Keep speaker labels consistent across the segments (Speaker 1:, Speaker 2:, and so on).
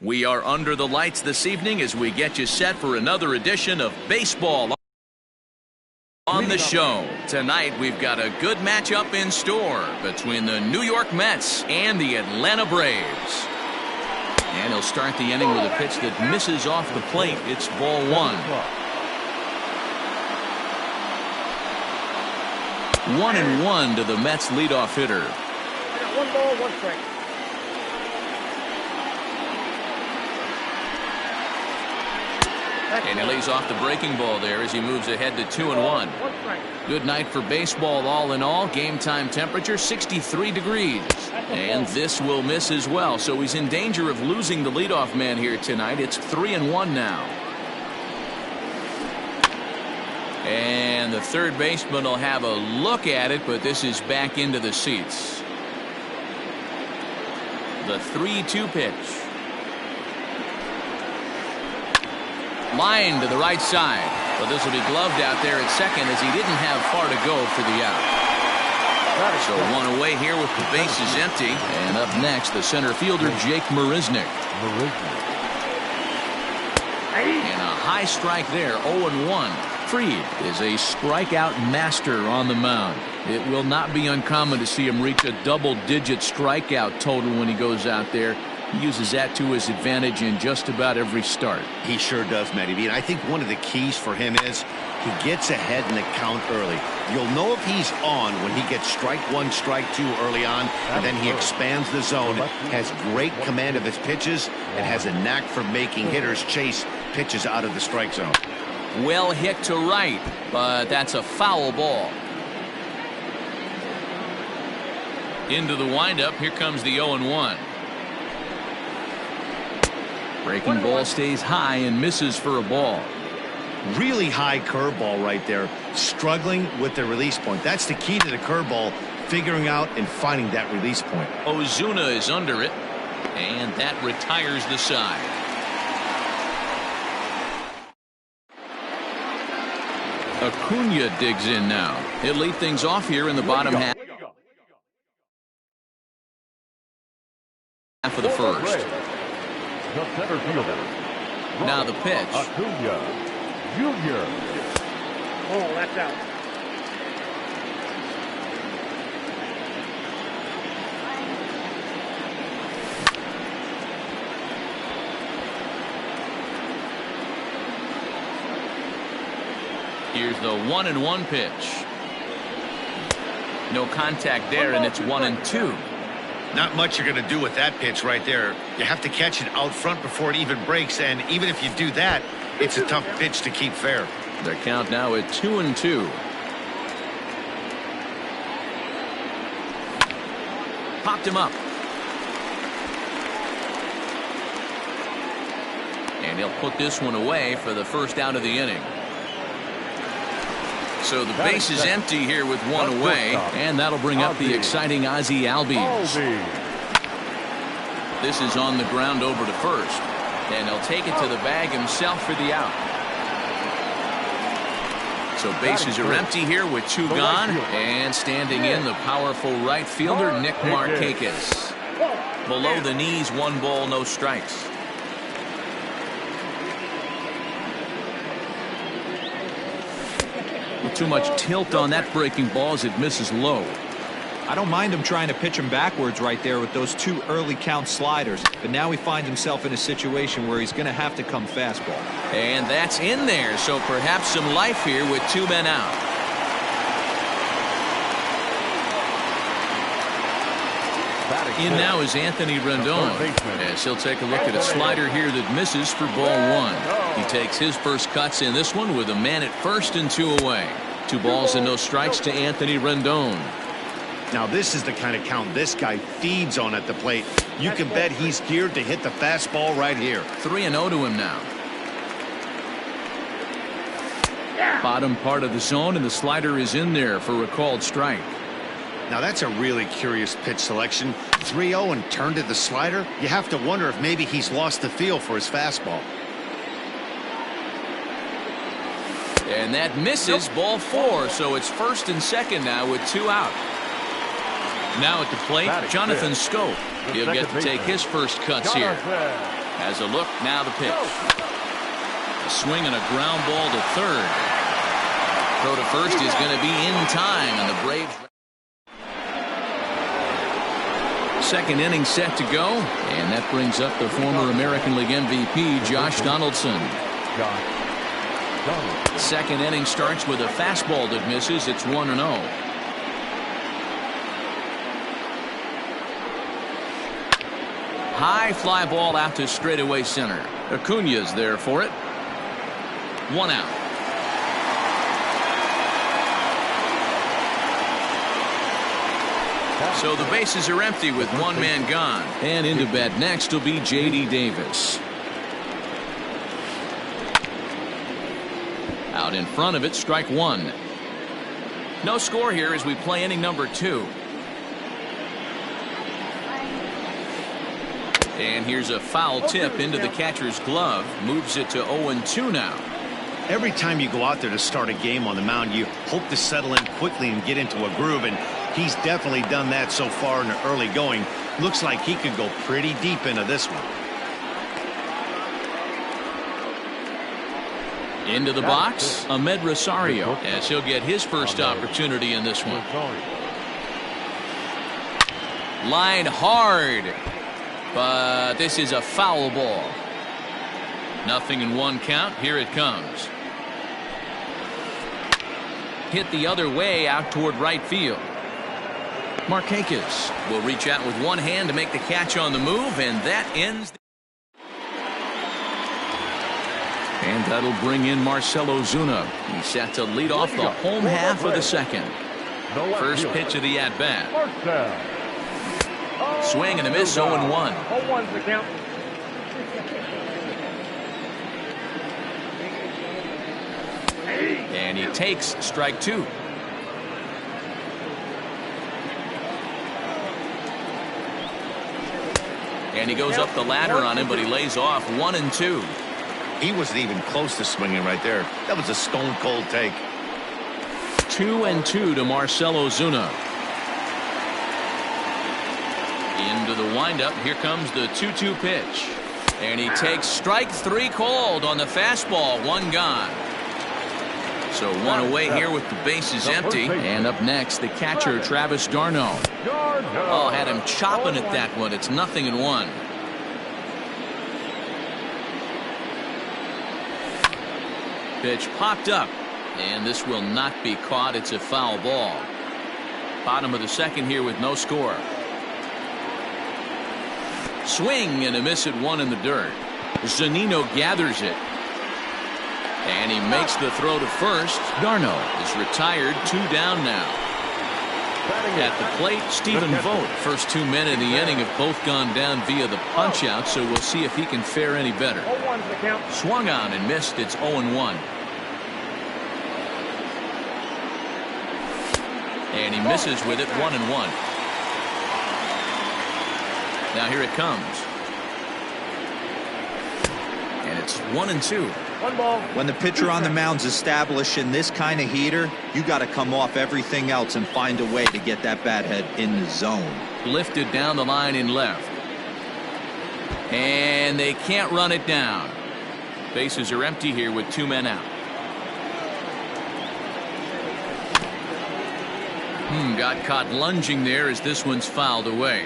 Speaker 1: We are under the lights this evening as we get you set for another edition of baseball on the show. Tonight we've got a good matchup in store between the New York Mets and the Atlanta Braves. And he'll start the inning with a pitch that misses off the plate. It's ball one. 1-1 to the Mets leadoff hitter.
Speaker 2: One ball, one strike.
Speaker 1: And he lays off the breaking ball there as he moves ahead to 2-1. Good night for baseball all in all. Game time temperature 63 degrees. And this will miss as well. So he's in danger of losing the leadoff man here tonight. It's 3-1 now. And the third baseman will have a look at it, but this is back into the seats. The 3-2 pitch. Line to the right side. But this will be gloved out there at second as he didn't have far to go for the out. So one away here with the bases empty. And up next, the center fielder, Jake Marisnick. And a high strike there, 0-1. Fried is a strikeout master on the mound. It will not be uncommon to see him reach a double-digit strikeout total when he goes out there. He uses that to his advantage in just about every start.
Speaker 3: He sure does, Matty B. And I think one of the keys for him is he gets ahead in the count early. You'll know if he's on when he gets strike one, strike two early on, and then he expands the zone, has great command of his pitches, and has a knack for making hitters chase pitches out of the strike zone.
Speaker 1: Well hit to right, but that's a foul ball. Into the windup, here comes the 0-1. Breaking ball stays high and misses for a ball.
Speaker 3: Really high curveball right there. Struggling with the release point. That's the key to the curveball, figuring out and finding that release point.
Speaker 1: Ozuna is under it, and that retires the side. Acuna digs in now. He'll lead things off here in the bottom half of the first.
Speaker 4: The center fielder.
Speaker 1: Now the pitch.
Speaker 4: Acuna Jr.
Speaker 2: Oh, that's out.
Speaker 1: Here's the 1-1 pitch. No contact there, and it's 1-2.
Speaker 3: Not much you're going to do with that pitch right there. You have to catch it out front before it even breaks, and even if you do that, it's a tough pitch to keep fair.
Speaker 1: Their count now at 2-2. Popped him up. And he'll put this one away for the first out of the inning. So the base is empty here with one away, and that'll bring up the exciting Ozzie Albies. This is on the ground over to first, and he'll take it to the bag himself for the out. So bases are empty here with two gone, and standing in the powerful right fielder, Nick Markakis. Below the knees, 1 ball, no strikes. Too much tilt on that breaking ball as it misses low.
Speaker 5: I don't mind him trying to pitch him backwards right there with those 2 early count sliders, but now he finds himself in a situation where he's going to have to come fastball.
Speaker 1: And that's in there, so perhaps some life here with 2 men out. In now is Anthony Rendon, as he'll take a look at a slider here that misses for ball 1. He takes his first cuts in this one with a man at first and 2 away. 2 balls and no strikes to Anthony Rendon.
Speaker 3: Now this is the kind of count this guy feeds on at the plate. You can bet he's geared to hit the fastball right here.
Speaker 1: 3-0 to him now. Bottom part of the zone, and the slider is in there for a called strike.
Speaker 3: Now that's a really curious pitch selection. 3-0 and turned to the slider. You have to wonder if maybe he's lost the feel for his fastball.
Speaker 1: And that misses, ball 4, so it's first and second now with 2 out. Now at the plate, Jonathan Scope. He'll get to take his first cuts here. Has a look, now the pitch. A swing and a ground ball to third. Throw to first is going to be in time, and the Braves. Second inning set to go, and that brings up the former American League MVP, Josh Donaldson. Second inning starts with a fastball that misses. It's 1-0. High fly ball out to straightaway center. Acuna's there for it. 1 out. So the bases are empty with one man gone. And into bat next will be J.D. Davis. Out in front of it, strike one. No score here as we play inning number 2. And here's a foul tip into the catcher's glove. Moves it to 0-2 now.
Speaker 3: Every time you go out there to start a game on the mound, you hope to settle in quickly and get into a groove, and he's definitely done that so far in the early going. Looks like he could go pretty deep into this one.
Speaker 1: Into the box, Ahmed Rosario, as he'll get his first opportunity in this one. Line hard, but this is a foul ball. 0-1 count. Here it comes. Hit the other way out toward right field. Markakis will reach out with one hand to make the catch on the move, and that ends. And that'll bring in Marcell Ozuna. He's set to lead off the home half of the second. First pitch of the at-bat. Swing and a miss, 0-1.
Speaker 2: 0-1's the count.
Speaker 1: And he takes strike 2. And he goes up the ladder on him, but he lays off 1-2.
Speaker 3: He wasn't even close to swinging right there. That was a stone-cold take.
Speaker 1: 2-2 to Marcell Ozuna. Into the windup. Here comes the 2-2 pitch. And he takes strike 3 called on the fastball. 1 gone. So 1 away here with the bases empty. And up next, the catcher, Travis d'Arnaud. Oh, had him chopping at that one. It's 0-1. Pitch popped up, and this will not be caught. It's a foul ball. Bottom of the second here with no score. Swing and a miss at 1 in the dirt. Zunino gathers it. And he makes the throw to first. d'Arnaud is retired. 2 down now. At the plate, Stephen Vogt. First 2 men in the inning have both gone down via the punch-out, so we'll see if he can fare any better.
Speaker 2: 0-1's the count.
Speaker 1: Swung on and missed. It's 0-1. And he misses with it. 1-1. Now here it comes. And it's 1-2.
Speaker 2: 1 ball.
Speaker 5: When the pitcher on the mound's established in this kind of heater, you got to come off everything else and find a way to get that bat head in the zone.
Speaker 1: Lifted down the line in left. And they can't run it down. Bases are empty here with 2 men out. Got caught lunging there as this one's fouled away.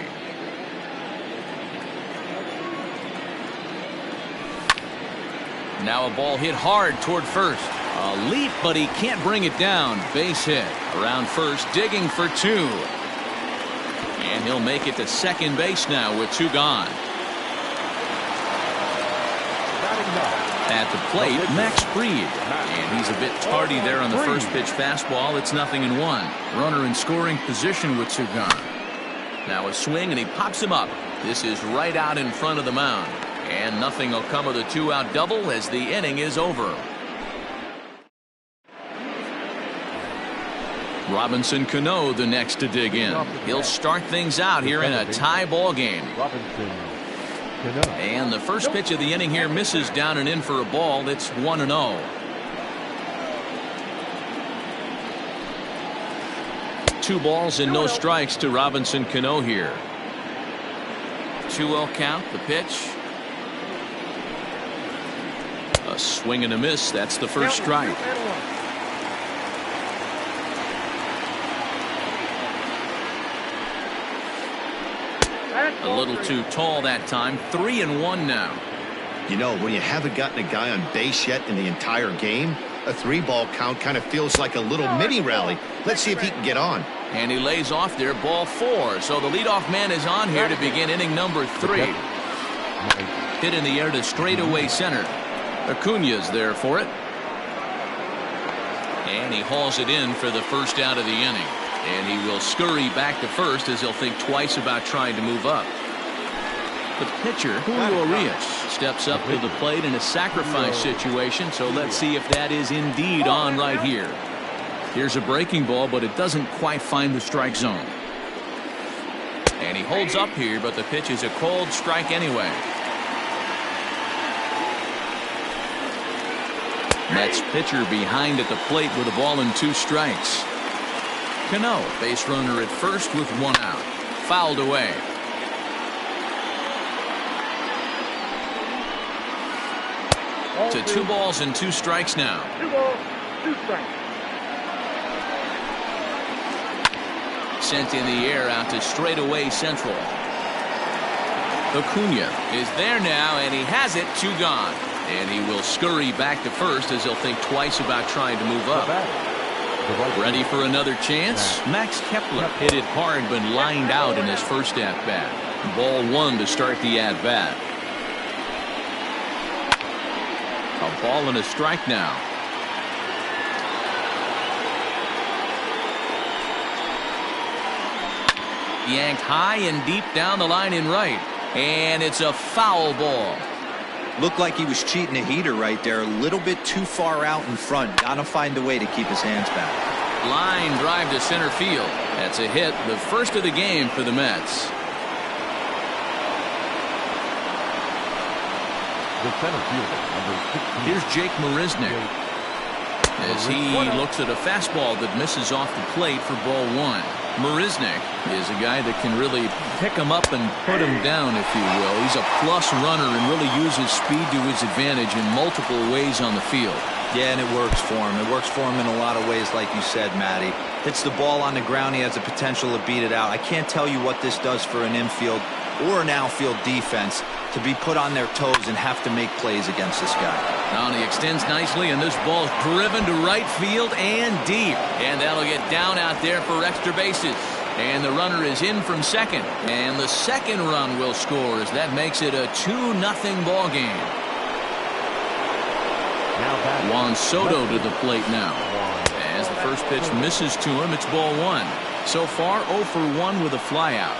Speaker 1: Now a ball hit hard toward first. A leap, but he can't bring it down. Base hit. Around first, digging for 2. And he'll make it to second base now with 2 gone. At the plate, Max Fried. And he's a bit tardy there on the first pitch fastball. It's 0-1. Runner in scoring position with 2 gone. Now a swing, and he pops him up. This is right out in front of the mound. And nothing will come of the 2-out double as the inning is over. Robinson Cano the next to dig in. He'll start things out here in a tie ball game. And the first pitch of the inning here misses down and in for a ball. It's 1-0. 2 balls and no strikes to Robinson Cano here. 2-0 count. The pitch. A swing and a miss. That's the first strike. A little too tall that time. 3-1 now.
Speaker 3: You know, when you haven't gotten a guy on base yet in the entire game, a 3-ball count kind of feels like a little mini rally. Let's see if he can get on.
Speaker 1: And he lays off there, ball 4. So the leadoff man is on here to begin inning number 3. Hit in the air to straightaway center. Acuna's there for it. And he hauls it in for the first out of the inning. And he will scurry back to first as he'll think twice about trying to move up. The pitcher, Julio Urias, steps up to the plate in a sacrifice situation, so let's see if that is indeed on right here. Here's a breaking ball, but it doesn't quite find the strike zone. And he holds up here, but the pitch is a cold strike anyway. Mets pitcher behind at the plate with a ball and 2 strikes. Cano, base runner at first with 1 out. Fouled away. To 2 balls and 2 strikes now.
Speaker 2: 2 balls, 2 strikes.
Speaker 1: Sent in the air out to straightaway central. Acuna is there now, and he has it. 2 gone. And he will scurry back to first as he'll think twice about trying to move up. Ready for another chance? Max Kepler hit it hard but lined out in his first at-bat. Ball 1 to start the at-bat. A ball and a strike now. Yanked high and deep down the line in right. And it's a foul ball.
Speaker 5: Looked like he was cheating a heater right there. A little bit too far out in front. Gotta find a way to keep his hands back.
Speaker 1: Line drive to center field. That's a hit, the first of the game for the Mets.
Speaker 4: The center fielder, number 16.
Speaker 1: Here's Jake Marisnick as he looks at a fastball that misses off the plate for ball 1. Marisnick is a guy that can really pick him up and put him down, if you will. He's a plus runner and really uses speed to his advantage in multiple ways on the field.
Speaker 5: Yeah, and it works for him. It works for him in a lot of ways, like you said, Matty. Hits the ball on the ground. He has the potential to beat it out. I can't tell you what this does for an infield or an outfield defense to be put on their toes and have to make plays against this guy.
Speaker 1: Now he extends nicely, and this ball's driven to right field and deep. And that'll get down out there for extra bases. And the runner is in from second. And the second run will score as that makes it a 2-0 ball game. Juan Soto to the plate now. As the first pitch misses to him, it's ball 1. So far, 0 for 1 with a flyout.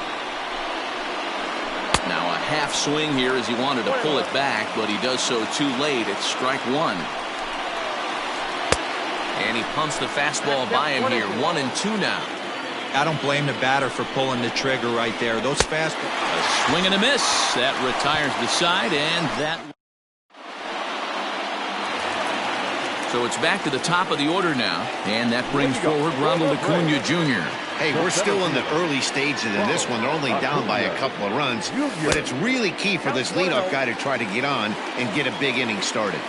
Speaker 1: Now a half swing here as he wanted to pull it back, but he does so too late. It's strike 1. And he pumps the fastball by him here. 1-2 now.
Speaker 5: I don't blame the batter for pulling the trigger right there. Those fastballs.
Speaker 1: A swing and a miss. That retires the side, and that. So it's back to the top of the order now, and that brings forward Ronald Acuna Jr.
Speaker 3: Hey, we're still in the early stages of this one. They're only down by a couple of runs, but it's really key for this leadoff guy to try to get on and get a big inning started.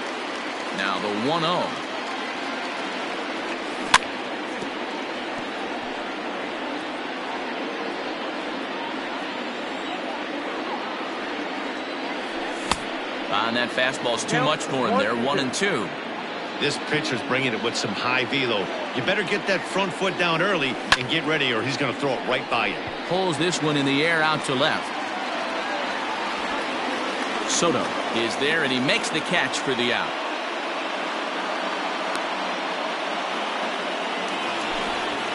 Speaker 1: Now the 1-0. And that fastball's too much for him there. 1-2.
Speaker 3: This pitcher's bringing it with some high velo. You better get that front foot down early and get ready, or he's going to throw it right by you.
Speaker 1: Pulls this one in the air out to left. Soto is there, and he makes the catch for the out.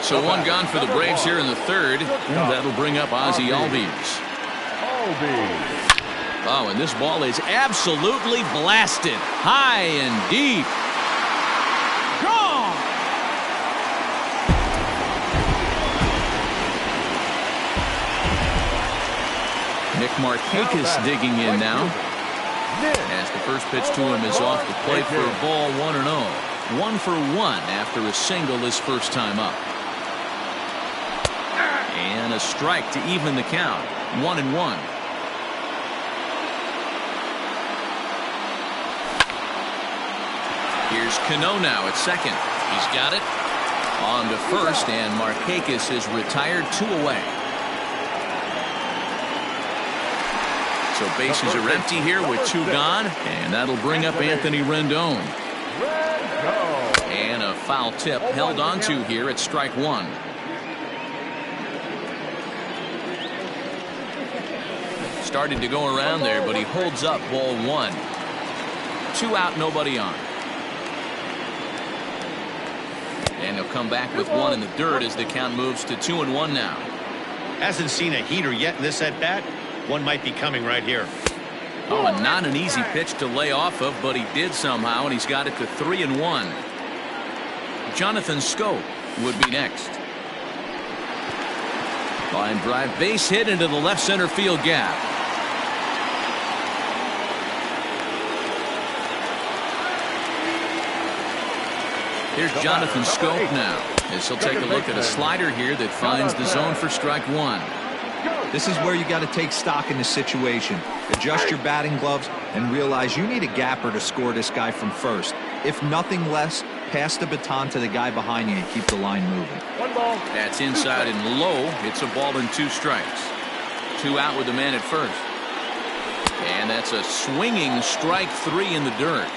Speaker 1: So 1 gone for the Braves here in the 3rd. And that'll bring up Ozzie Albies. Oh, and this ball is absolutely blasted. High and deep. Gone! Nick Markakis digging in now. As the first pitch to him is off the plate for a ball 1-0. 1 for 1 after a single his first time up. And a strike to even the count. 1-1. Here's Cano now at second. He's got it. On to first, and Markakis is retired 2 away. So bases are empty here with 2 gone, and that'll bring up Anthony Rendon. And a foul tip held onto here at strike 1. Started to go around there, but he holds up ball 1. 2 out, nobody on. And he'll come back with 1 in the dirt as the count moves to 2-1 now.
Speaker 3: Hasn't seen a heater yet in this at bat. One might be coming right here.
Speaker 1: Oh, and not an easy pitch to lay off of, but he did somehow, and he's got it to 3-1. Jonathan Scope would be next. Line drive, base hit into the left center field gap. Here's Jonathan Scope now, as he'll take a look at a slider here that finds the zone for strike 1.
Speaker 5: This is where you got to take stock in the situation. Adjust your batting gloves and realize you need a gapper to score this guy from first. If nothing less, pass the baton to the guy behind you and keep the line moving.
Speaker 1: That's inside and low. It's a ball and 2 strikes. 2 out with the man at first. And that's a swinging strike 3 in the dirt.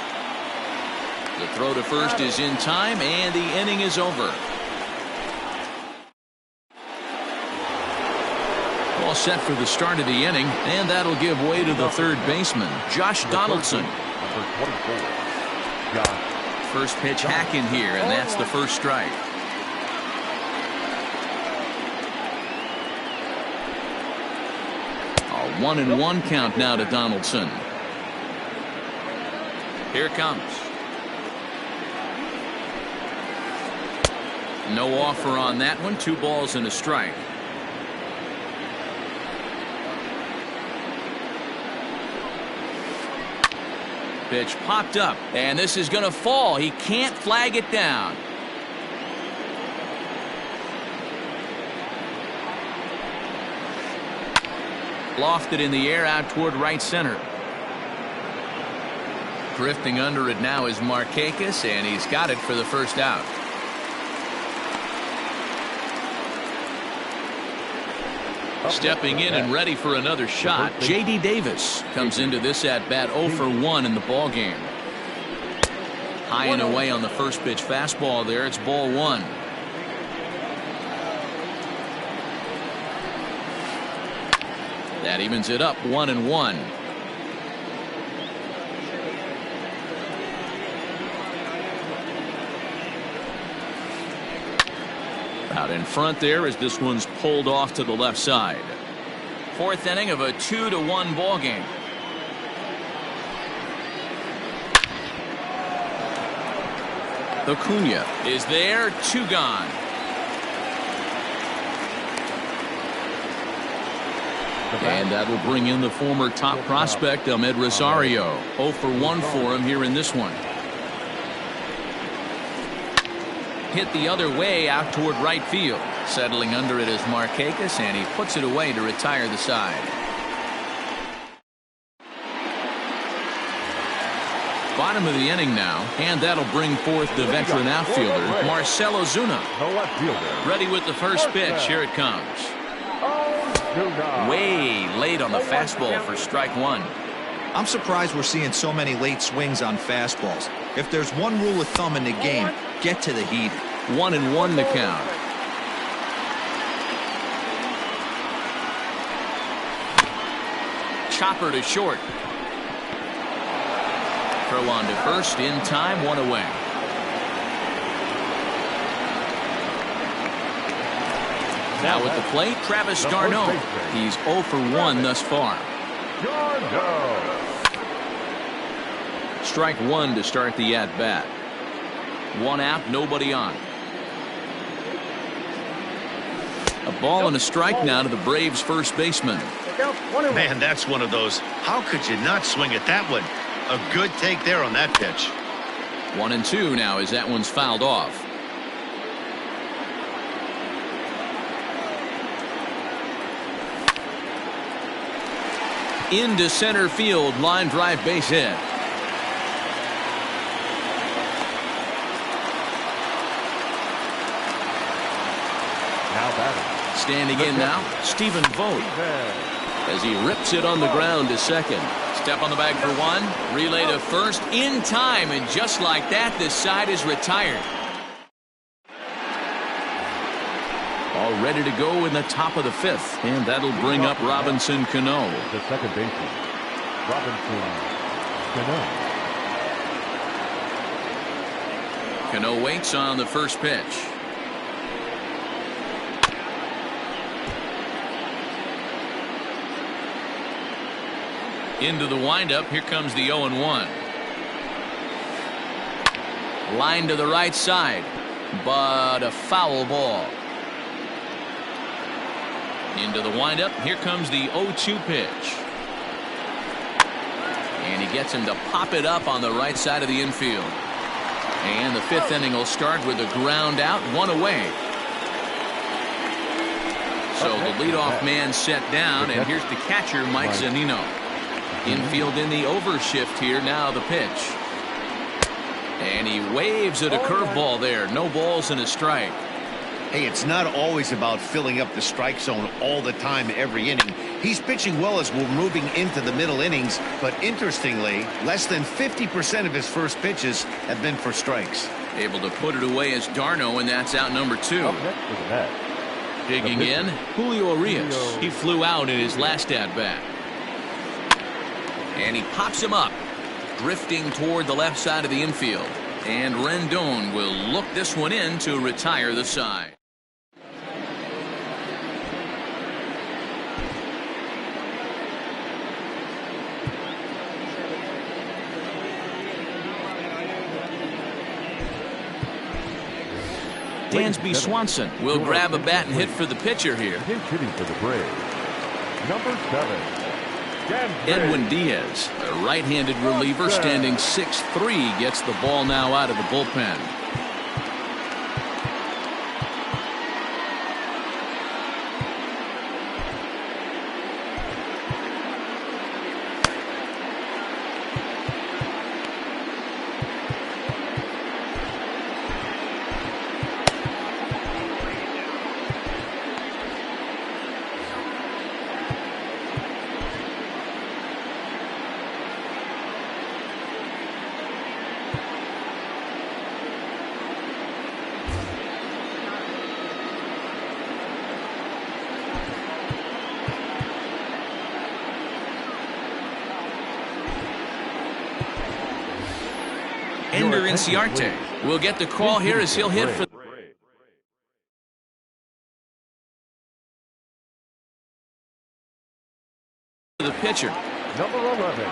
Speaker 1: The throw to first is in time, and the inning is over. All set for the start of the inning, and that'll give way to the third baseman, Josh Donaldson. First pitch hacking here, and that's the first strike. A 1-1 count now to Donaldson. Here it comes. No offer on that one. 2 balls and a strike. Pitch popped up, and this is going to fall. He can't flag it down. Lofted in the air out toward right center. Drifting under it now is Markakis, and he's got it for the first out. Stepping in and ready for another shot, J.D. Davis comes into this at-bat 0 for 1 in the ball game. High and away on the first pitch fastball there. It's ball 1. That evens it up 1-1. Out in front there as this one's pulled off to the left side. 4th inning of a 2-1 ball game. Acuna is there. 2 gone. And that will bring in the former top prospect Ahmed Rosario. 0 for 1 for him here in this one. Hit the other way out toward right field. Settling under it is Markakis, and he puts it away to retire the side. Bottom of the inning now, and that'll bring forth the veteran outfielder, Marcell Ozuna. Ready with the first pitch. Here it comes. Way late on the fastball for strike 1.
Speaker 5: I'm surprised we're seeing so many late swings on fastballs. If there's one rule of thumb in the game, get to the heat.
Speaker 1: 1-1 to count. Chopper to short. Throw on to first in time. 1 away. Now at the plate, Travis d'Arnaud. He's 0 for 1 thus far. Strike 1 to start the at-bat. 1 out, nobody on. A ball and a strike now to the Braves' first baseman.
Speaker 3: Man, that's one of those. How could you not swing at that one? A good take there on that pitch.
Speaker 1: 1-2 now as that one's fouled off. Into center field, line drive, base hit. Standing in now, Stephen Vogt, as he rips it on the ground to second. Step on the bag for one, relay to first in time, and just like that, this side is retired. All ready to go in the top of the fifth, and that'll bring up Robinson Cano.
Speaker 4: The second baseman, Robinson Cano.
Speaker 1: Cano waits on the first pitch. Into the windup, here comes the 0-1. Line to the right side, but a foul ball. Into the windup, here comes the 0-2 pitch. And he gets him to pop it up on the right side of the infield. And the fifth inning will start with a ground out, one away. So the leadoff man set down, and here's the catcher, Mike Zunino. Infield in the overshift here, now the pitch. And he waves at a curveball there. No balls and a strike.
Speaker 3: Hey, it's not always about filling up the strike zone all the time every inning. He's pitching well as we're moving into the middle innings, but interestingly, less than 50% of his first pitches have been for strikes.
Speaker 1: Able to put it away as Darno, and that's out number 2.
Speaker 4: Up next for the Mets.
Speaker 1: Digging in, Julio Urias. He flew out in his last at-bat. And he pops him up, drifting toward the left side of the infield. And Rendon will look this one in to retire the side. Dansby Swanson will grab a bat and hit for the pitcher here.
Speaker 4: Pinch hitting for the Braves. Number 7.
Speaker 1: Edwin Diaz, a right-handed reliever standing 6'3", gets the ball now out of the bullpen. Ender Inciarte will get the call here as he'll hit for the pitcher.
Speaker 4: Number 11,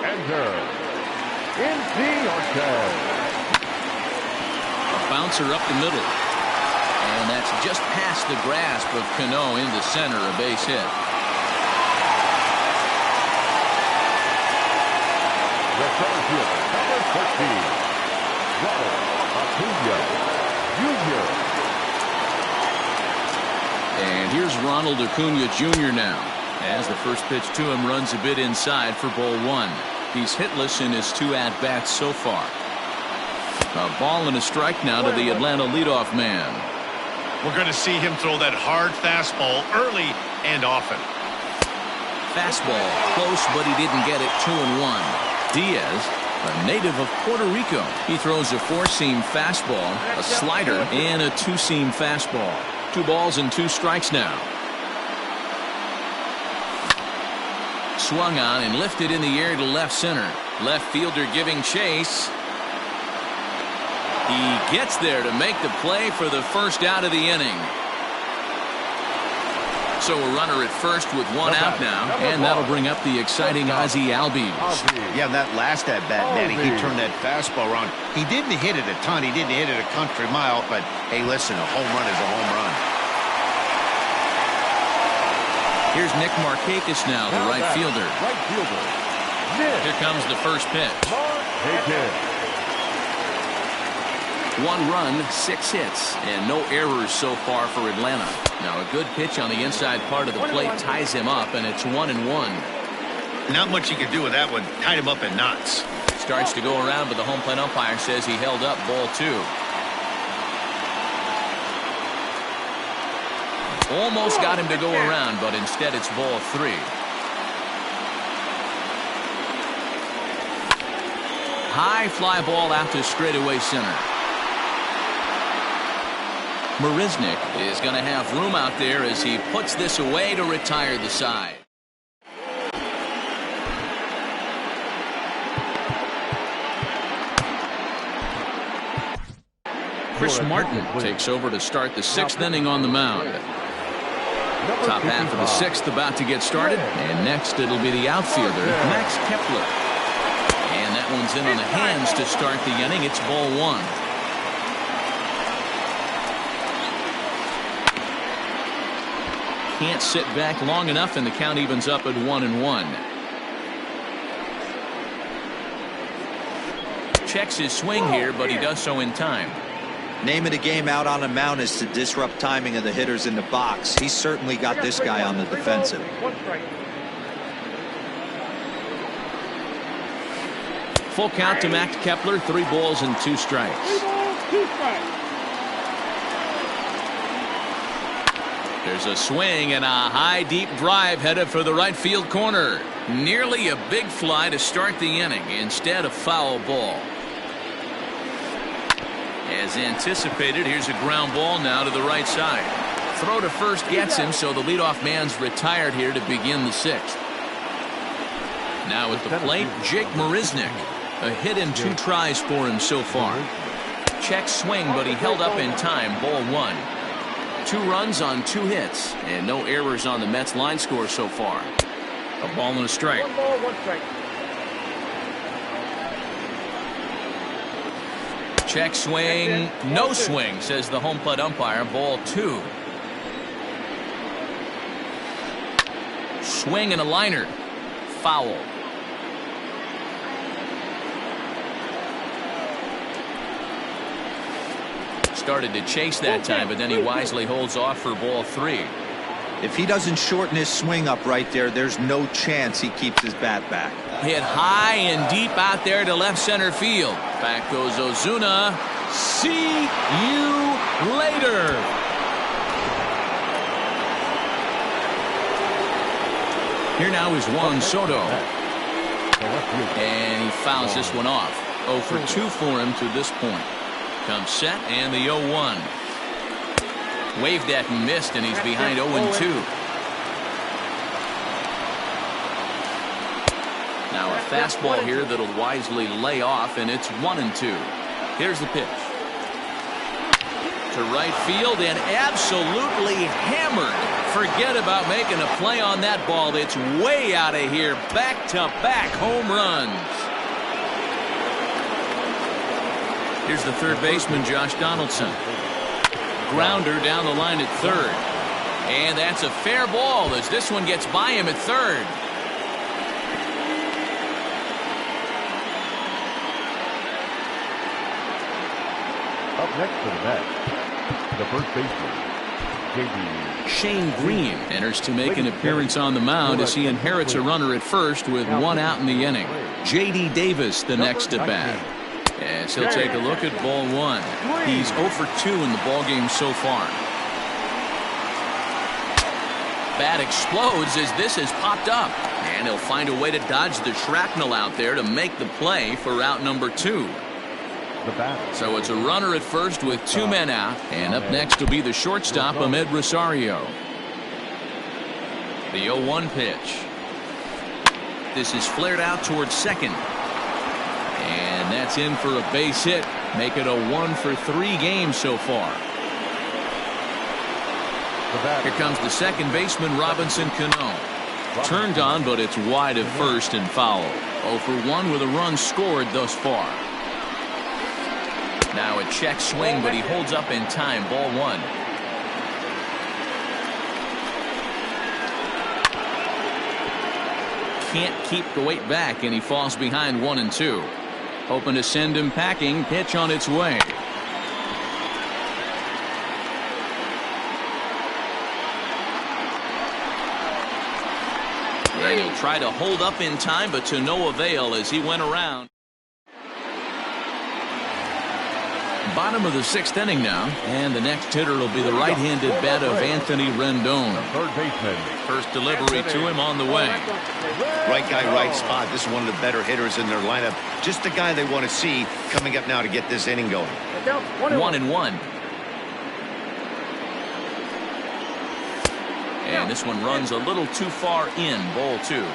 Speaker 4: Ender Inciarte.
Speaker 1: A bouncer up the middle. And that's just past the grasp of Cano into center, a base hit.
Speaker 4: The center fielder, number 13, Ronald Acuna Jr.
Speaker 1: And here's Ronald Acuna Jr. now, as the first pitch to him runs a bit inside for ball 1. He's hitless in his 2 at-bats so far. A ball and a strike now to the Atlanta leadoff man.
Speaker 3: We're going to see him throw that hard fastball early and often.
Speaker 1: Fastball close, but he didn't get it. 2-1. Diaz, a native of Puerto Rico. He throws a 4-seam fastball, a slider, and a 2-seam fastball. 2 balls and 2 strikes now. Swung on and lifted in the air to left center. Left fielder giving chase. He gets there to make the play for the first out of the inning. So a runner at first with 1 out now, and that'll bring up the exciting Ozzie Albies.
Speaker 3: Yeah, that last at-bat, Manny, he turned that fastball around. He didn't hit it a ton. He didn't hit it a country mile, but hey, listen, a home run is a home run.
Speaker 1: Here's Nick Markakis now, the right fielder. Here comes the first pitch. 1 run, 6 hits, and no errors so far for Atlanta. Now a good pitch on the inside part of the plate ties him up, and it's 1-1.
Speaker 3: Not much you can do with that one. Tied him up in knots.
Speaker 1: Starts to go around, but the home plate umpire says he held up ball 2. Almost got him to go around, but instead it's ball 3. High fly ball out to straightaway center. Marisnik is going to have room out there as he puts this away to retire the side. Chris Martin takes over to start the 6th inning on the mound. Top half of the 6th about to get started, and next it'll be the outfielder, Max Kepler. And that one's in on the hands to start the inning. It's ball 1. Can't sit back long enough, and the count evens up at 1-1. Checks his swing here, but he does so in time.
Speaker 5: Name of the game out on the mound is to disrupt timing of the hitters in the box. He's certainly got this guy on the defensive.
Speaker 2: 1 strike.
Speaker 1: Full count to Max Kepler, 3 balls and 2 strikes.
Speaker 2: 3 balls, 2 strikes.
Speaker 1: There's a swing and a high deep drive headed for the right field corner. Nearly a big fly to start the inning. Instead, a foul ball. As anticipated, here's a ground ball now to the right side. Throw to first gets him, so the leadoff man's retired here to begin the 6th. Now at the plate, Jake Marisnik. A hit in 2 tries for him so far. Check swing, but he held up in time. Ball 1. 2 runs on 2 hits, and no errors on the Mets line score so far. A ball and a strike.
Speaker 2: 1 ball, 1 strike.
Speaker 1: Check swing, no swing, says the home plate umpire. Ball 2. Swing and a liner. Foul. Started to chase that time, but then he wisely holds off for ball 3.
Speaker 5: If he doesn't shorten his swing up right there, there's no chance he keeps his bat back.
Speaker 1: Hit high and deep out there to left center field. Back goes Ozuna. See you later. Here now is Juan Soto. And he fouls this one off. 0 for 2 for him to this point. Comes set and the 0-1. Waved at and missed, and he's behind 0-2. Now a fastball here that'll wisely lay off, and it's 1-2. Here's the pitch. To right field and absolutely hammered. Forget about making a play on that ball. It's way out of here. Back-to-back home runs. Here's the third baseman, Josh Donaldson. Grounder down the line at third. And that's a fair ball as this one gets by him at third.
Speaker 4: Up next to the bat, the first baseman,
Speaker 1: Shane Green enters to make an appearance on the mound as he inherits a runner at first with 1 out in the inning. J.D. Davis the next at bat. As he'll take a look at ball 1. He's 0 for 2 in the ballgame so far. Bat explodes as this has popped up. And he'll find a way to dodge the shrapnel out there to make the play for out number 2. So it's a runner at first with 2 men out. And up next will be the shortstop, Ahmed Rosario. The 0-1 pitch. This is flared out towards second. And that's in for a base hit. Make it a 1 for 3 game so far. Here comes the second baseman, Robinson Cano. Turned on, but it's wide at first and foul. 0 for 1 with a run scored thus far. Now a check swing, but he holds up in time. Ball 1. Can't keep the weight back, and he falls behind 1-2. Hoping to send him packing. Pitch on its way. And he'll try to hold up in time, but to no avail as he went around. Bottom of the 6th inning now, and the next hitter will be the right-handed bat of Anthony Rendon.
Speaker 4: Third baseman.
Speaker 1: First delivery to him on the way.
Speaker 3: Right guy, right spot. This is one of the better hitters in their lineup. Just the guy they want to see coming up now to get this inning going.
Speaker 1: 1-1. And this one runs a little too far in. Ball 2.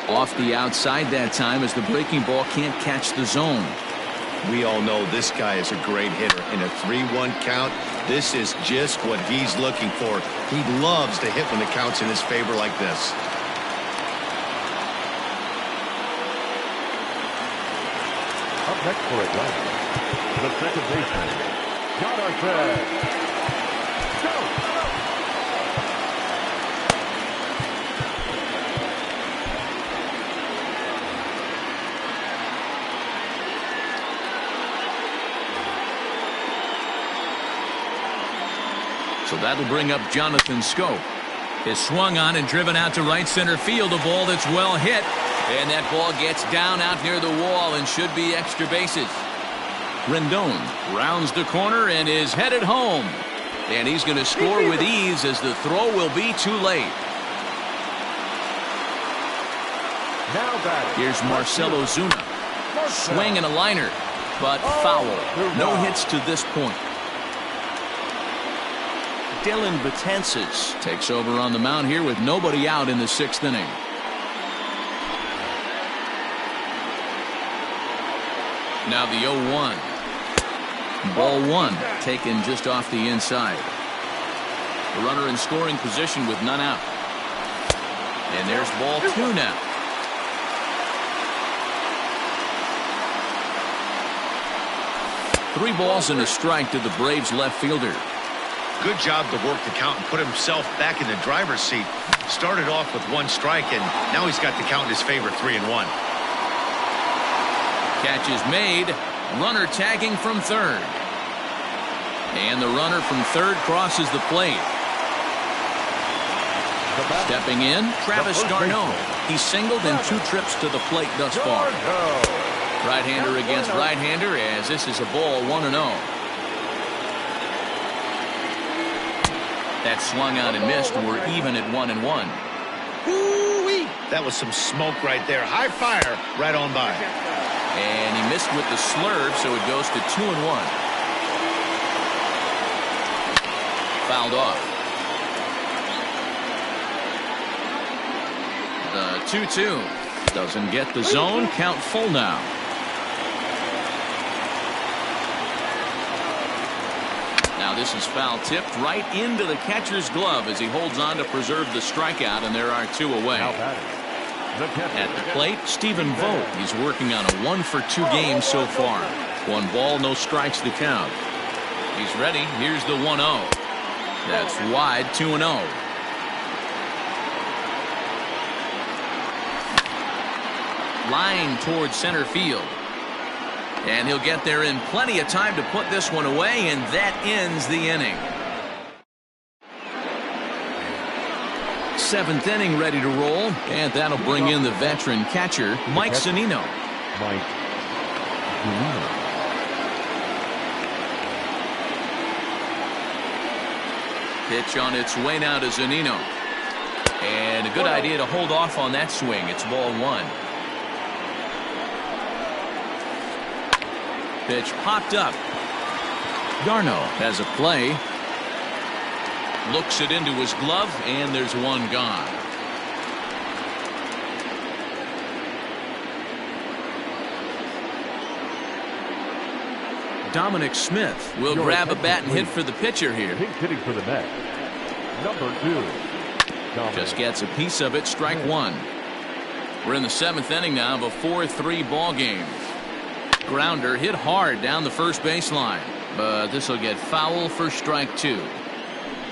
Speaker 1: Off the outside that time as the breaking ball can't catch the zone.
Speaker 3: We all know this guy is a great hitter. In a 3-1 count, this is just what he's looking for. He loves to hit when the count's in his favor like this.
Speaker 4: Up next for Atlanta, the second baseman, Jonathan.
Speaker 1: So that'll bring up Jonathan Scope. Is swung on and driven out to right center field. A ball that's well hit. And that ball gets down out near the wall and should be extra bases. Rendon rounds the corner and is headed home. And he's going to score with ease as the throw will be too late.
Speaker 4: Now batting.
Speaker 1: Here's Marcell Ozuna. Swing and a liner, but foul. No hits to this point. Dylan Betances takes over on the mound here with nobody out in the 6th inning. Now the 0-1. Ball 1 taken just off the inside. The runner in scoring position with none out. And there's ball 2 now. Three balls and a strike to the Braves left fielder.
Speaker 3: Good job to work the count and put himself back in the driver's seat. Started off with 1 strike, and now he's got the count in his favor, 3-1.
Speaker 1: Catch is made. Runner tagging from third. And the runner from third crosses the plate. Stepping in, Travis d'Arnaud. He's singled in 2 trips to the plate thus far. Right-hander against right-hander as this is a ball 1-0. That swung out and missed. We're even at 1-1.
Speaker 3: Ooh-wee. That was some smoke right there. High fire right on by.
Speaker 1: And he missed with the slurve, so it goes to 2-1. Fouled off. The 2-2 doesn't get the zone. Count full now. Now this is foul tipped right into the catcher's glove as he holds on to preserve the strikeout, and there are 2 away. At the plate, Stephen Vogt. He's working on a 1-for-2 game so far. 1 ball, no strikes to count. He's ready. Here's the 1-0. That's wide, 2-0. Line towards center field. And he'll get there in plenty of time to put this one away, and that ends the inning. 7th inning ready to roll, and that'll bring in the veteran catcher, Mike Zunino. Pitch on its way now to Zunino. And a good idea to hold off on that swing. It's ball 1. Pitch popped up. d'Arnaud has a play. Looks it into his glove, and there's 1 gone. Dominic Smith will grab a bat and hit for the pitcher here.
Speaker 4: He's hitting for the net. Number 2.
Speaker 1: Just gets a piece of it. Strike 1. We're in the 7th inning now of a 4-3 ball game. Grounder hit hard down the first baseline, but this will get foul for strike 2.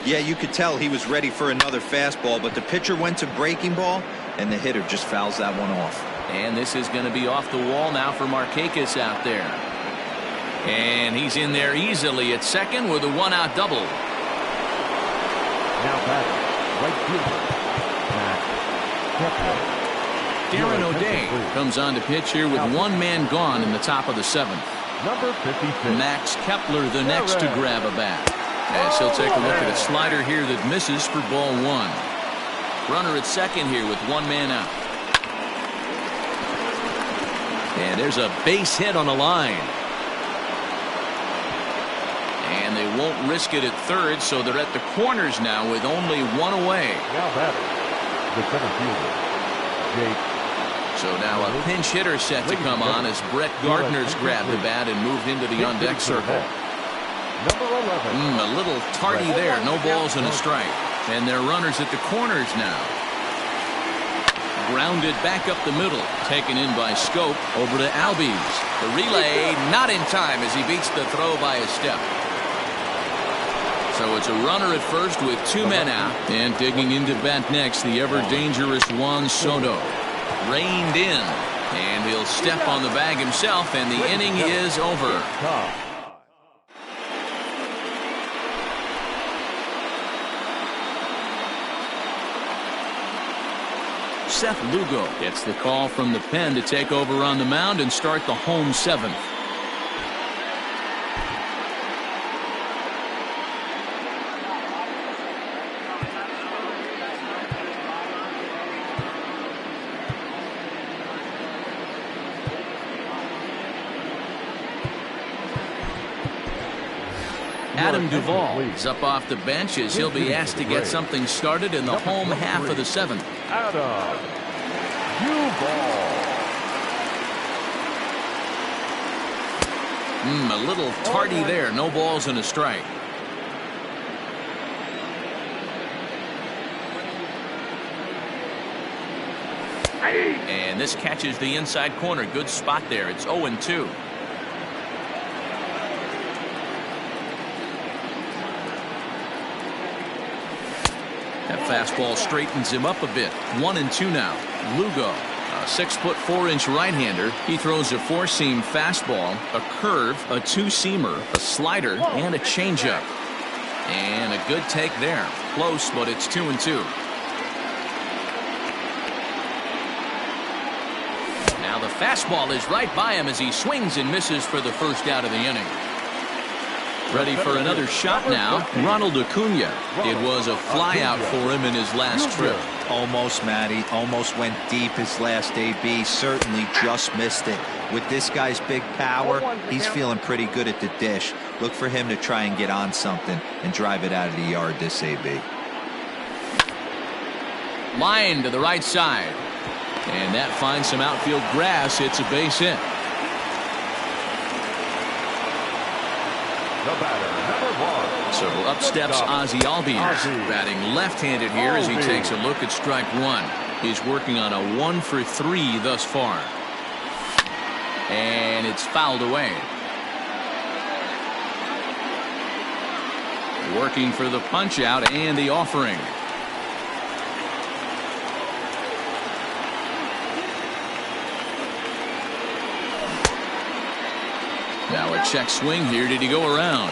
Speaker 5: Yeah, you could tell he was ready for another fastball, but the pitcher went to breaking ball, and the hitter just fouls that one off.
Speaker 1: And this is going to be off the wall now for Markakis out there. And he's in there easily at second with a 1-out double.
Speaker 4: Now batting, right fielder, Matt Kepler.
Speaker 1: Darren O'Day comes on to pitch here with one man gone in the top of the 7th.
Speaker 4: Number 56.
Speaker 1: Max Kepler the next to grab a bat. As he'll take a look at a slider here that misses for ball 1. Runner at second here with one man out. And there's a base hit on the line. And they won't risk it at third, so they're at the corners now with only one away.
Speaker 4: Now batter, the center fielder, Jake.
Speaker 1: So now a pinch hitter set to come on as Brett Gardner's grabbed the bat and moved into the on-deck circle.
Speaker 4: Number 11.
Speaker 1: A little tardy there. No balls and a strike. And they're runners at the corners now. Grounded back up the middle. Taken in by Scope. Over to Albies. The relay not in time as he beats the throw by a step. So it's a runner at first with two men out. And digging into bat next, the ever-dangerous Juan Soto. Reined in. And he'll step on the bag himself, and the inning is over. Seth Lugo gets the call from the pen to take over on the mound and start the home 7th. Adam Duvall is up off the bench as he'll be asked to get something started in the home half of the 7th.
Speaker 4: Adam Duvall.
Speaker 1: A little tardy there. No balls and a strike. And this catches the inside corner. Good spot there. It's 0-2. That fastball straightens him up a bit. 1-2 now. Lugo, a 6'4" right-hander. He throws a four-seam fastball, a curve, a two-seamer, a slider, and a changeup. And a good take there. Close, but it's 2-2. Now the fastball is right by him as he swings and misses for the first out of the inning. Ready for another shot now. Ronald Acuna. It was a flyout for him in his last trip.
Speaker 5: Almost, Matty. Almost went deep his last AB. Certainly just missed it. With this guy's big power, he's feeling pretty good at the dish. Look for him to try and get on something and drive it out of the yard this AB.
Speaker 1: Line to the right side. And that finds some outfield grass. It's a base hit.
Speaker 4: The batter, number 1.
Speaker 1: So up steps Ozzie Albies, batting left-handed here as he takes a look at strike one. He's working on a 1 for 3 thus far. And it's fouled away. Working for the punch-out and the offering. Now a check swing here. Did he go around?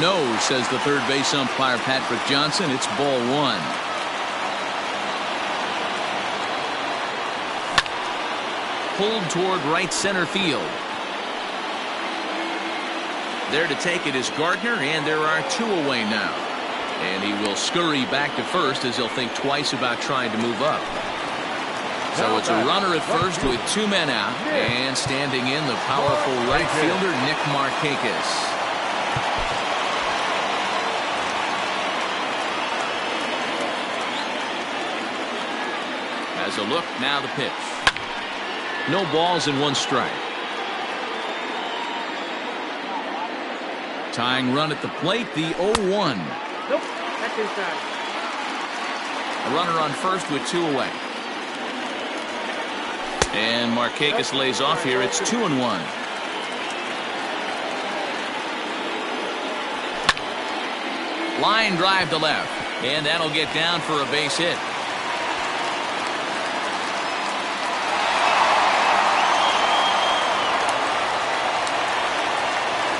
Speaker 1: No, says the third base umpire Patrick Johnson. It's ball 1. Pulled toward right center field. There to take it is Gardner, and there are 2 away now. And he will scurry back to first as he'll think twice about trying to move up. So it's a runner at first with 2 men out, and standing in the powerful right fielder Nick Markakis. As a look, now the pitch. No balls and 1 strike. Tying run at the plate, the 0-1.
Speaker 2: Nope, that's inside.
Speaker 1: A runner on first with 2 away. And Markakis lays off here. It's 2-1. Line drive to left. And that'll get down for a base hit.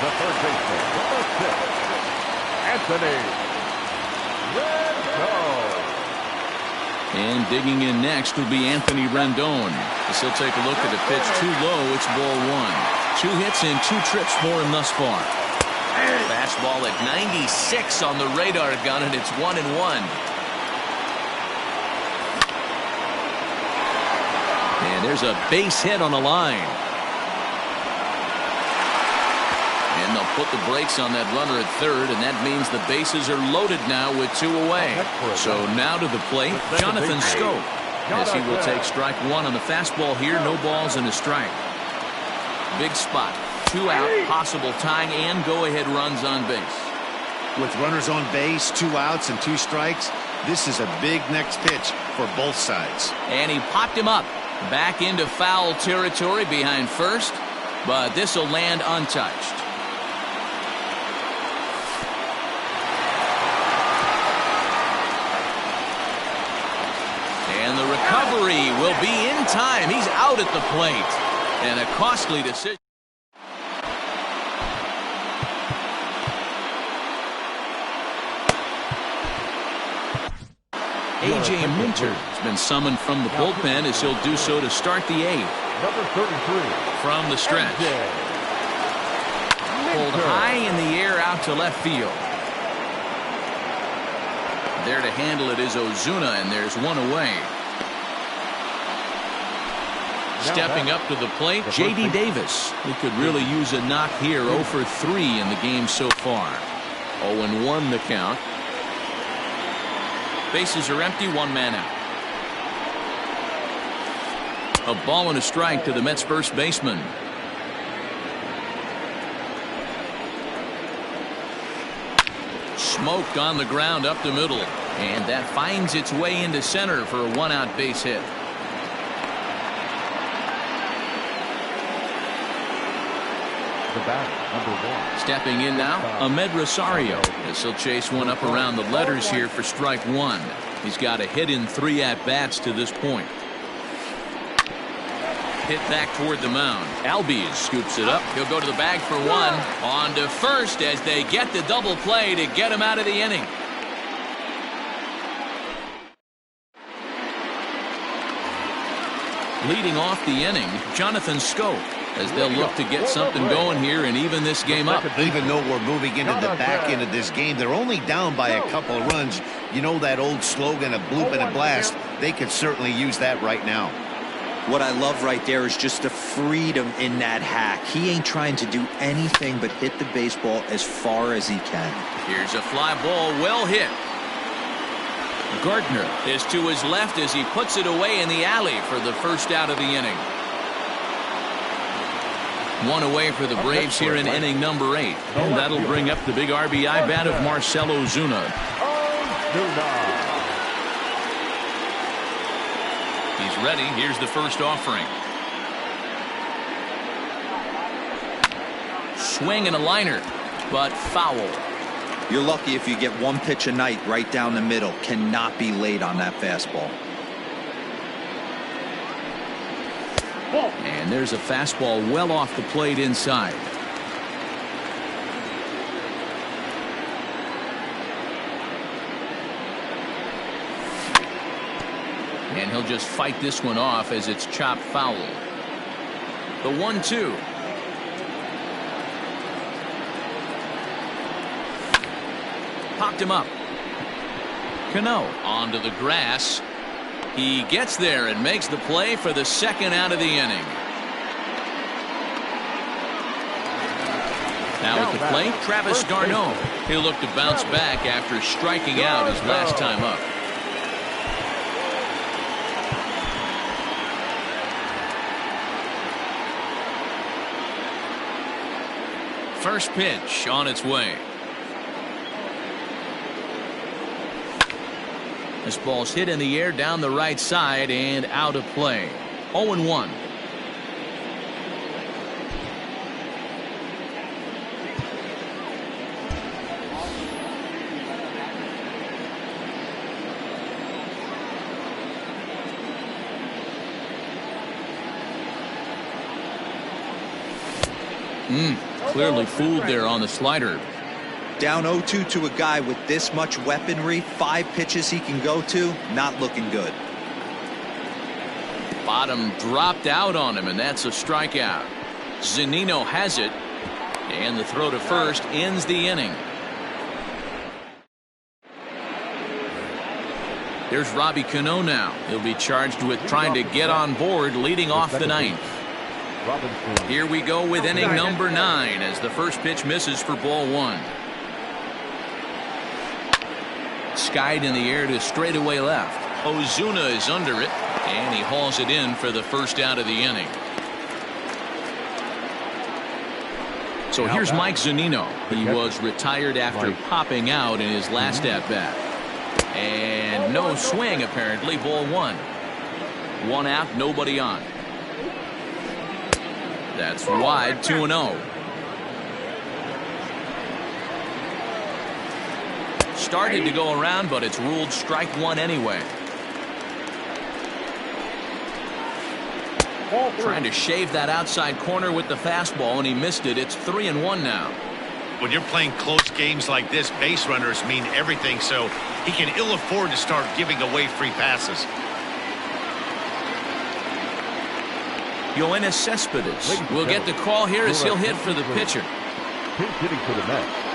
Speaker 4: The third baseman, number 6, Anthony hrezzo.
Speaker 1: And digging in next will be Anthony Rendon. As he'll take a look at the pitch too low. It's ball one. 2 hits and 2 trips for him thus far. Fastball at 96 on the radar gun, and it's 1-1. And there's a base hit on the line. And they'll put the brakes on that runner at third, and that means the bases are loaded now with 2 away. So now to the plate, Jonathan Scope, as he will take strike 1 on the fastball here. No balls and a strike. Big spot. 2 out, possible tying and go-ahead runs on base.
Speaker 3: With runners on base, 2 outs and 2 strikes, this is a big next pitch for both sides.
Speaker 1: And he popped him up. Back into foul territory behind first, but this will land untouched. And the recovery will be in time. He's out at the plate. And a costly decision. A.J. Minter has been summoned from the bullpen as he'll do so to start the 8th.
Speaker 4: Number 33.
Speaker 1: From the stretch. Pulled high in the air out to left field. There to handle it is Ozuna, and there's 1 away. Stepping up to the plate, J.D. Davis. He could really use a knock here. 0 for 3 in the game so far. 0-1 the count. Bases are empty, 1 man out. A ball and a strike to the Mets first baseman. Smoked on the ground up the middle, and that finds its way into center for a 1-out base hit.
Speaker 4: The batter, number 1.
Speaker 1: Stepping in now, Ahmed Rosario, as he'll chase one up around the letters here for strike 1. He's got a hit in 3 at-bats to this point. Hit back toward the mound. Albies scoops it up. He'll go to the bag for 1. On to first as they get the double play to get him out of the inning. Leading off the inning, Jonathan Scope, as they'll look to get something going here and even this game up.
Speaker 3: Even though we're moving into the back end of this game, they're only down by a couple of runs. You know that old slogan, a bloop and a blast. They could certainly use that right now.
Speaker 5: What I love right there is just the freedom in that hack. He ain't trying to do anything but hit the baseball as far as he can.
Speaker 1: Here's a fly ball, well hit. Gardner is to his left as he puts it away in the alley for the first out of the inning. 1 away for the Braves here in inning number 8. And that'll bring up the big RBI bat of Marcell Ozuna. He's ready. Here's the first offering. Swing and a liner, but foul.
Speaker 5: You're lucky if you get 1 pitch a night right down the middle. Cannot be late on that fastball.
Speaker 1: And there's a fastball well off the plate inside. And he'll just fight this one off as it's chopped foul. The 1-2. Popped him up. Cano onto the grass. He gets there and makes the play for the second out of the inning. Now at the plate, Travis d'Arnaud. He'll look to bounce back after striking out his last time up. First pitch on its way. This ball's hit in the air down the right side and out of play. 0-1. Clearly fooled there on the slider.
Speaker 5: Down 0-2 to a guy with this much weaponry, 5 pitches he can go to, not looking good.
Speaker 1: Bottom dropped out on him, and that's a strikeout. Zunino has it, and the throw to first ends the inning. There's Robbie Cano now. He'll be charged with trying to get on board, leading off the ninth. Here we go with inning number 9 as the first pitch misses for ball 1. Skied in the air to straightaway left. Ozuna is under it, and he hauls it in for the first out of the inning. So here's Mike Zunino. He was retired after popping out in his last at-bat. And no swing, apparently. Ball 1. 1 out, nobody on. That's wide, 2-0. Started to go around, but it's ruled strike 1 anyway. Trying to shave that outside corner with the fastball, and he missed it. It's 3-1 now.
Speaker 3: When you're playing close games like this, base runners mean everything, so he can ill afford to start giving away free passes.
Speaker 1: Yoenis Cespedes will get the call here as he'll hit for the pitcher.
Speaker 4: Pinch hitting for the Mets.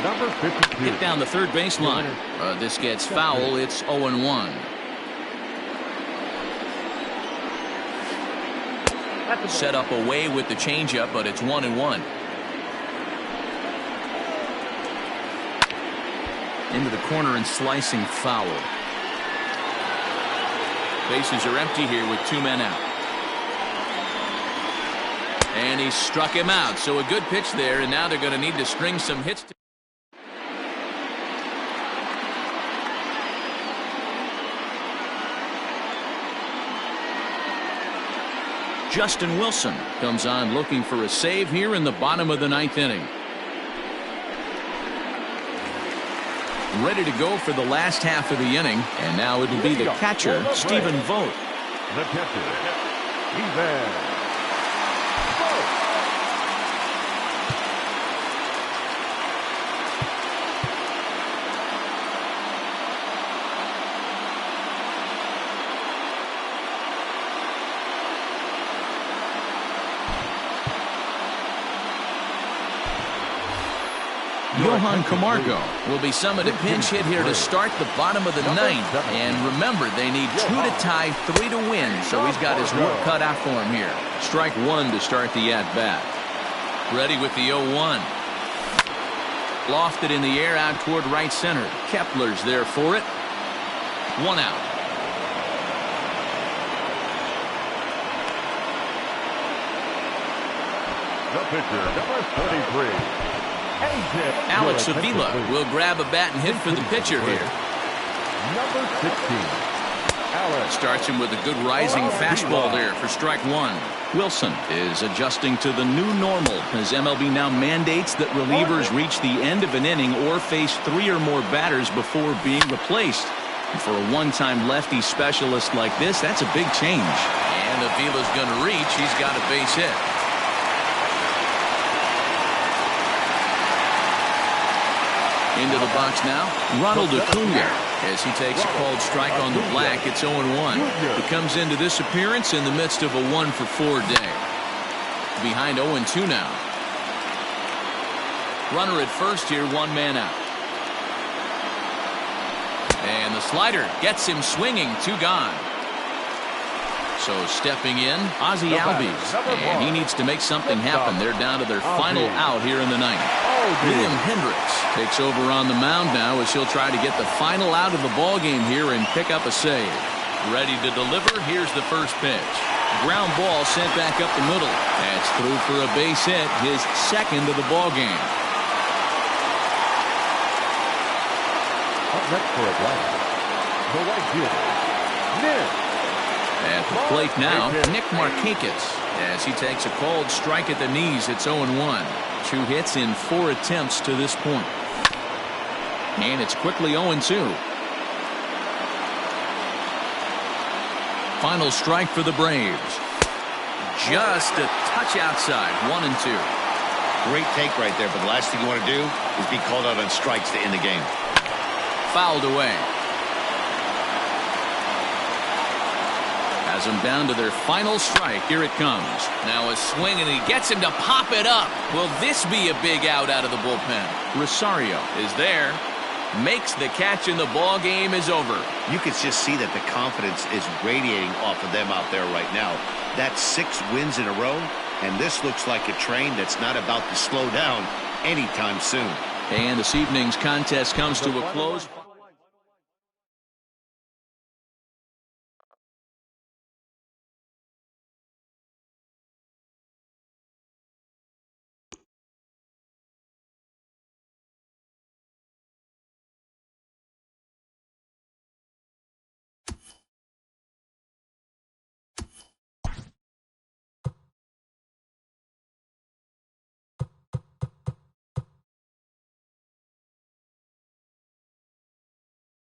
Speaker 4: Number 52.
Speaker 1: Hit down the third baseline. This gets foul. It's 0-1. Set up away with the changeup, but it's 1-1. Into the corner and slicing foul. Bases are empty here with 2 men out. And he struck him out. So a good pitch there, and now they're going to need to string some hits. Justin Wilson comes on looking for a save here in the bottom of the 9th inning. Ready to go for the last half of the inning, and now it'll be the catcher, Stephen Vogt.
Speaker 4: The catcher, Stephen.
Speaker 1: Johan Camargo will be summoned a pinch hit here to start the bottom of the 9th. And remember, they need 2 to tie, 3 to win, so he's got his work cut out for him here. Strike 1 to start the at-bat. Ready with the 0-1. Lofted in the air out toward right center. Kepler's there for it. 1 out.
Speaker 4: The pitcher, number 33.
Speaker 1: Alex Avila will grab a bat and hit for the pitcher here.
Speaker 4: Number 16. Alex.
Speaker 1: Starts him with a good rising fastball there for strike 1. Wilson is adjusting to the new normal as MLB now mandates that relievers reach the end of an inning or face 3 or more batters before being replaced. And for a one-time lefty specialist like this, that's a big change. And Avila's going to reach. He's got a base hit. Into the box now, Ronald Acuna, as he takes a called strike on the black. It's 0-1. He comes into this appearance in the midst of a 1-for-4 day. Behind 0-2 now. Runner at first here, 1 man out. And the slider gets him swinging, 2 gone. So stepping in, Ozzie Albies, and he needs to make something happen. They're down to their final out here in the 9th. Liam Hendricks takes over on the mound now as he'll try to get the final out of the ball game here and pick up a save. Ready to deliver. Here's the first pitch. Ground ball sent back up the middle. That's through for a base hit, his 2nd of the ball game.
Speaker 4: Up next for a blast, the right fielder, Nick.
Speaker 1: At the plate now, Nick Markakis, as he takes a called strike at the knees. It's 0-1. 2 hits in 4 attempts to this point. And it's quickly 0-2. Final strike for the Braves. Just a touch outside, 1-2.
Speaker 3: Great take right there, but the last thing you want to do is be called out on strikes to end the game.
Speaker 1: Fouled away. Has them down to their final strike. Here it comes. Now a swing, and he gets him to pop it up. Will this be a big out of the bullpen? Rosario is there. Makes the catch, and the ball game is over.
Speaker 3: You can just see that the confidence is radiating off of them out there right now. That's 6 wins in a row, and this looks like a train that's not about to slow down anytime soon.
Speaker 1: And this evening's contest comes to a close.